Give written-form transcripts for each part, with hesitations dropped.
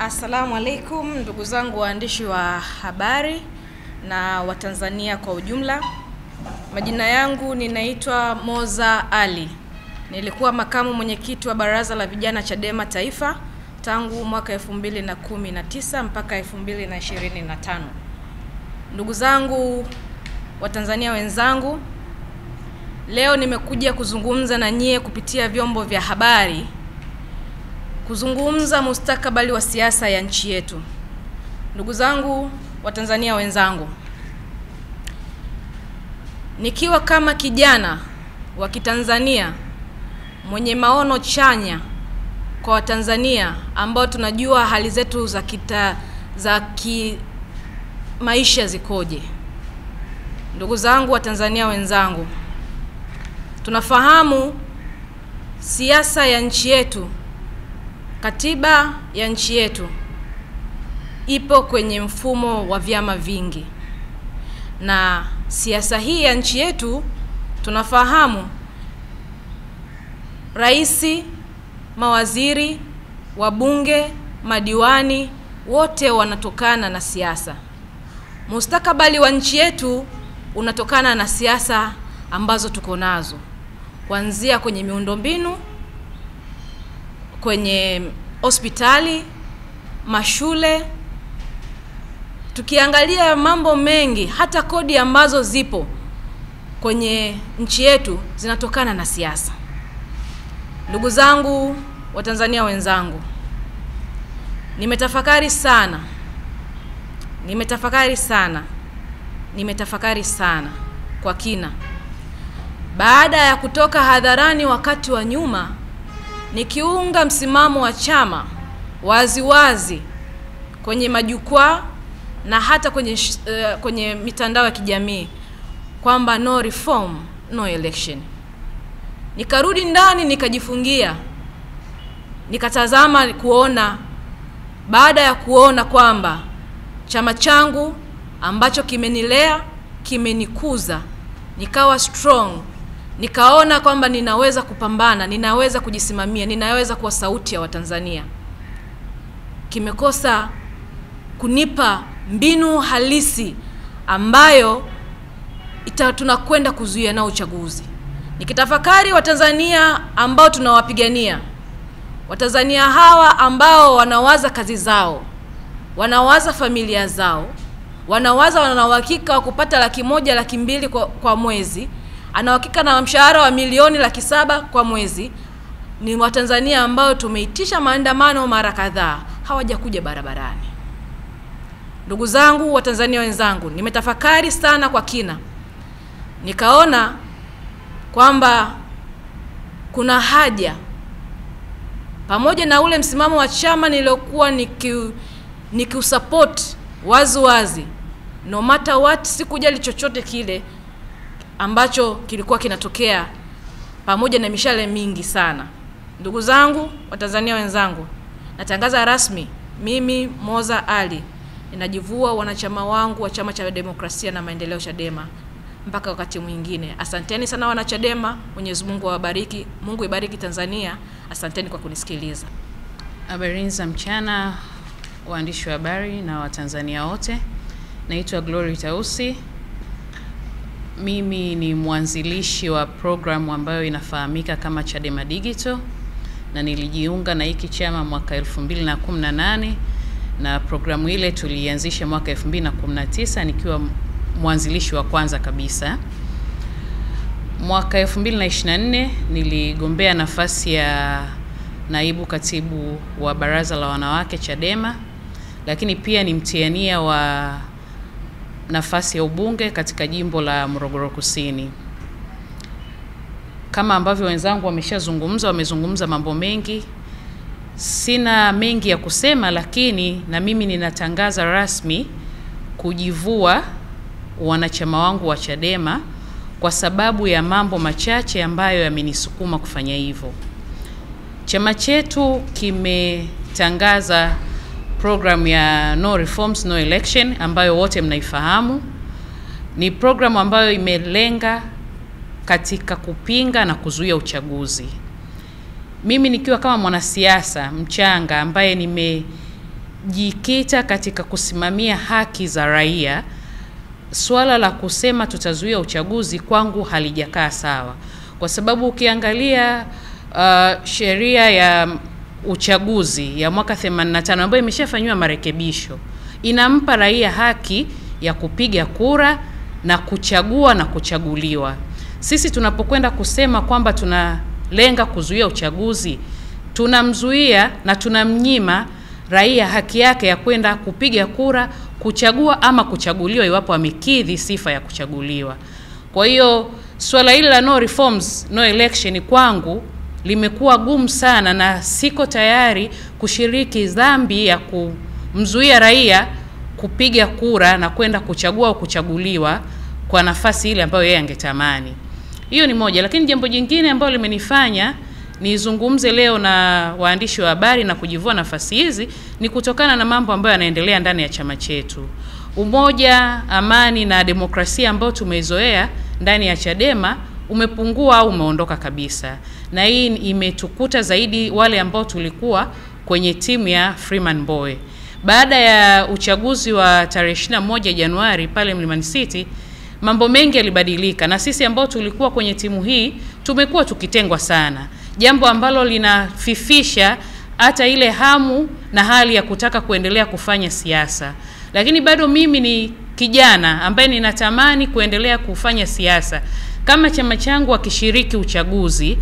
Assalamu alaikum ndugu zangu waandishi wa habari na Watanzania kwa ujumla. Majina yangu ninaitwa Moza Ali. Nilikuwa makamu mwenyekiti wa Baraza la Vijana Chadema Taifa tangu mwaka 2019 mpaka 2025. Ndugu zangu Watanzania wenzangu, leo nimekuja kuzungumza na nyie kupitia vyombo vya habari kuzungumza mustakabali wa siasa ya nchi yetu. Ndugu zangu Watanzania wenzangu, nikiwa kama kijana wa Kitanzania mwenye maono chanya kwa Watanzania ambao tunajua hali zetu za maisha zikoje. Ndugu zangu Watanzania wenzangu, tunafahamu siasa ya nchi yetu, katiba ya nchi yetu ipo kwenye mfumo wa vyama vingi, na siasa hii ya nchi yetu tunafahamu rais, mawaziri, wabunge, madiwani wote wanatokana na siasa. Mustakabali wa nchi yetu unatokana na siasa ambazo tuko nazo, kuanzia kwenye miundombinu, kwenye hospitali, mashule. Tukiangalia mambo mengi, hata kodi ambazo zipo kwenye nchi yetu zinatokana na siasa. Ndugu zangu Watanzania wenzangu, nimetafakari sana kwa kina. Baada ya kutoka hadharani wakati wa nyuma nikiunga msimamo wa chama wazi kwenye majukwaa na hata kwenye mitandao ya kijamii kwamba no reform, no election. Nikarudi ndani nikajifungia, nikatazama baada ya kuona kwamba chama changu ambacho kimenilea, kimenikuza, nikawa strong, nikaona kwamba ninaweza kupambana, ninaweza kujisimamia, ninaweza kuwa sauti ya Watanzania, kimekosa kunipa mbinu halisi ambayo tunakwenda kuzuia na uchaguzi. Nikitafakari Watanzania ambao tunawapigania, Watanzania hawa ambao wanawaza kazi zao, wanawaza familia zao, wana uhakika wa kupata 100,000, 200,000 kwa mwezi, ana uhakika na mshahara wa milioni 700,000 kwa mwezi, ni Watanzania ambao tumeitisha maandamano mara kadhaa, hawajakuja barabarani. Ndugu zangu Watanzania wenzangu, nimetafakari sana kwa kina, nikaona kwamba kuna haja, pamoja na ule msimamo wa chama niliokuwa nikiusupport wazi, no matter what, sikujali chochote kile ambacho kilikuwa kinatokea, pamoja na mishale mingi sana. Ndugu zangu Watanzania wenzangu, natangaza rasmi, mimi Moza Ali ninajivua wanachama wangu wa Chama cha Demokrasia na Maendeleo Chadema mpaka wakati mwingine. Asanteni sana wanachadema, Mwenyezi Mungu awabariki, Mungu ibariki Tanzania. Asanteni kwa kunisikiliza. Habari za mchana waandishi wa habari na Watanzania wote. Naitwa Glory Tausi. Mimi ni mwanzilishi wa programu ambayo inafahamika kama Chadema Digital, na nilijiunga na hiki chama mwaka 2018, na programu ile tulianzisha mwaka 2019 nikiwa mwanzilishi wa kwanza kabisa. Mwaka 2024 niligombea nafasi ya naibu katibu wa Baraza la Wanawake Chadema, lakini pia ni mtiania wa nafasi ya ubunge katika jimbo la Morogoro Kusini. Kama ambavyo wenzangu wamezungumza mambo mengi, sina mengi ya kusema, lakini na mimi ninatangaza rasmi kujivua wanachama wangu wa Chadema kwa sababu ya mambo machache ambayo yamenisukuma kufanya hivyo. Chama chetu kimetangaza program ya no reforms, no election ambayo wote mnaifahamu. Ni program ambayo imelenga katika kupinga na kuzuia uchaguzi. Mimi nikiwa kama mwanasiasa mchanga ambaye tunajikita katika kusimamia haki za raia. Swala la kusema tutazuia uchaguzi kwangu halijakaa sawa, kwa sababu ukiangalia sheria ya uchaguzi ya mwaka 85 ambayo imeshafanywa marekebisho, inampa raia haki ya kupiga kura na kuchagua na kuchaguliwa. Sisi tunapokwenda kusema kwamba tunalenga kuzuia uchaguzi, tunamzuia na tunamnyima raia haki yake ya kwenda kupiga kura, kuchagua ama kuchaguliwa iwapo amekidhi sifa ya kuchaguliwa. Kwa hiyo swala hili la no reforms no election kwangu limekuwa gumu sana, na siko tayari kushiriki dhambi ya kumzuia raia kupiga kura na kwenda kuchagua au kuchaguliwa kwa nafasi ile ambayo yeye angetamani. Hiyo ni moja, lakini jambo jingine ambalo limenifanya nizungumze leo na waandishi wa habari na kujivua nafasi hizi ni kutokana na mambo ambayo yanaendelea ndani ya chama chetu. Umoja, amani na demokrasia ambao tumeizoea ndani ya Chadema umepungua au umeondoka kabisa. Na hii imetukuta zaidi wale ambao tulikuwa kwenye timu ya Freeman Mbowe. Baada ya uchaguzi wa tarehe 21 Januari pale Mlimani City, mambo mengi yalibadilika, na sisi ambao tulikuwa kwenye timu hii tumekuwa tukitengwa sana, jambo ambalo linafifisha hata ile hamu na hali ya kutaka kuendelea kufanya siasa. Lakini bado mimi ni kijana ambaye ninatamani kuendelea kufanya siasa. Kama chama changu akishiriki uchaguzi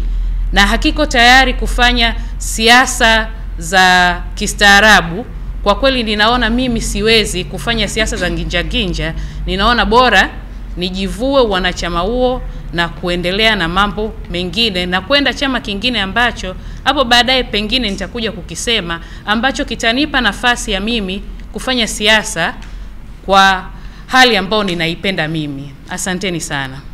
na hakiko tayari kufanya siasa za kistaarabu, kwa kweli ninaona mimi siwezi kufanya siasa za nginja. Ninaona bora nijivue wanachama huo na kuendelea na mambo mengine na kwenda chama kingine ambacho hapo baadaye pengine nitakuja kukisema, ambacho kitanipa nafasi ya mimi kufanya siasa kwa hali ambayo ninaipenda mimi. Asanteni sana.